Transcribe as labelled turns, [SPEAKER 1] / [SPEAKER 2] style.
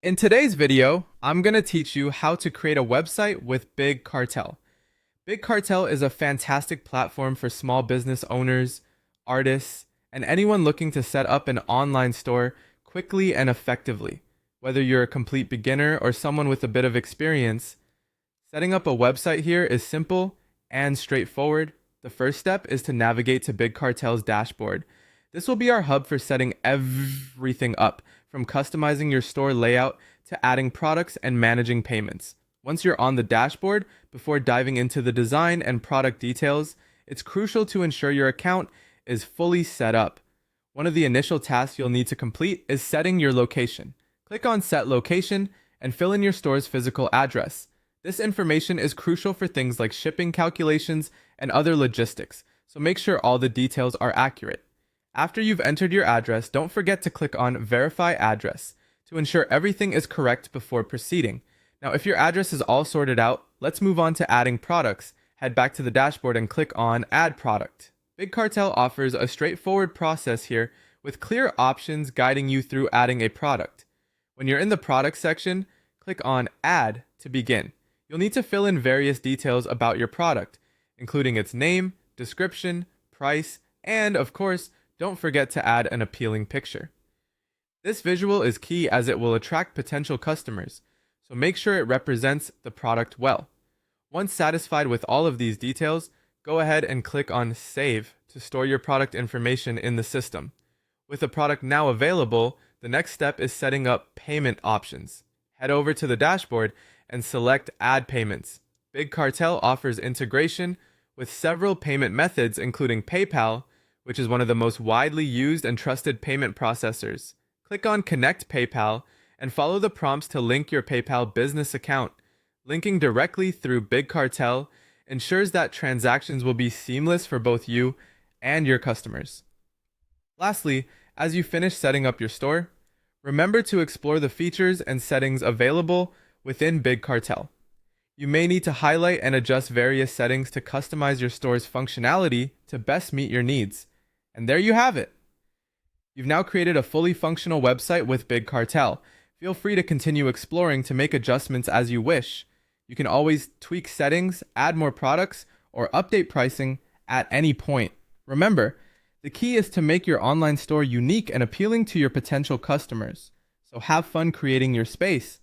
[SPEAKER 1] In today's video, I'm going to teach you how to create a website with Big Cartel. Big Cartel is a fantastic platform for small business owners, artists, and anyone looking to set up an online store quickly and effectively. Whether you're a complete beginner or someone with a bit of experience, setting up a website here is simple and straightforward. The first step is to navigate to Big Cartel's dashboard. This will be our hub for setting everything up, from customizing your store layout to adding products and managing payments. Once you're on the dashboard, before diving into the design and product details, it's crucial to ensure your account is fully set up. One of the initial tasks you'll need to complete is setting your location. Click on Set Location and fill in your store's physical address. This information is crucial for things like shipping calculations and other logistics, so make sure all the details are accurate. After you've entered your address, don't forget to click on Verify Address to ensure everything is correct before proceeding. Now, if your address is all sorted out, let's move on to adding products. Head back to the dashboard and click on Add Product. Big Cartel offers a straightforward process here with clear options guiding you through adding a product. When you're in the product section, click on Add to begin. You'll need to fill in various details about your product, including its name, description, price, and, of course, don't forget to add an appealing picture. This visual is key as it will attract potential customers, so make sure it represents the product well. Once satisfied with all of these details, go ahead and click on Save to store your product information in the system. With the product now available, the next step is setting up payment options. Head over to the dashboard and select Add Payments. Big Cartel offers integration with several payment methods, including PayPal, which is one of the most widely used and trusted payment processors. Click on Connect PayPal and follow the prompts to link your PayPal business account. Linking directly through Big Cartel ensures that transactions will be seamless for both you and your customers. Lastly, as you finish setting up your store, remember to explore the features and settings available within Big Cartel. You may need to highlight and adjust various settings to customize your store's functionality to best meet your needs. And there you have it. You've now created a fully functional website with Big Cartel. Feel free to continue exploring to make adjustments as you wish. You can always tweak settings, add more products, or update pricing at any point. Remember, the key is to make your online store unique and appealing to your potential customers. So have fun creating your space.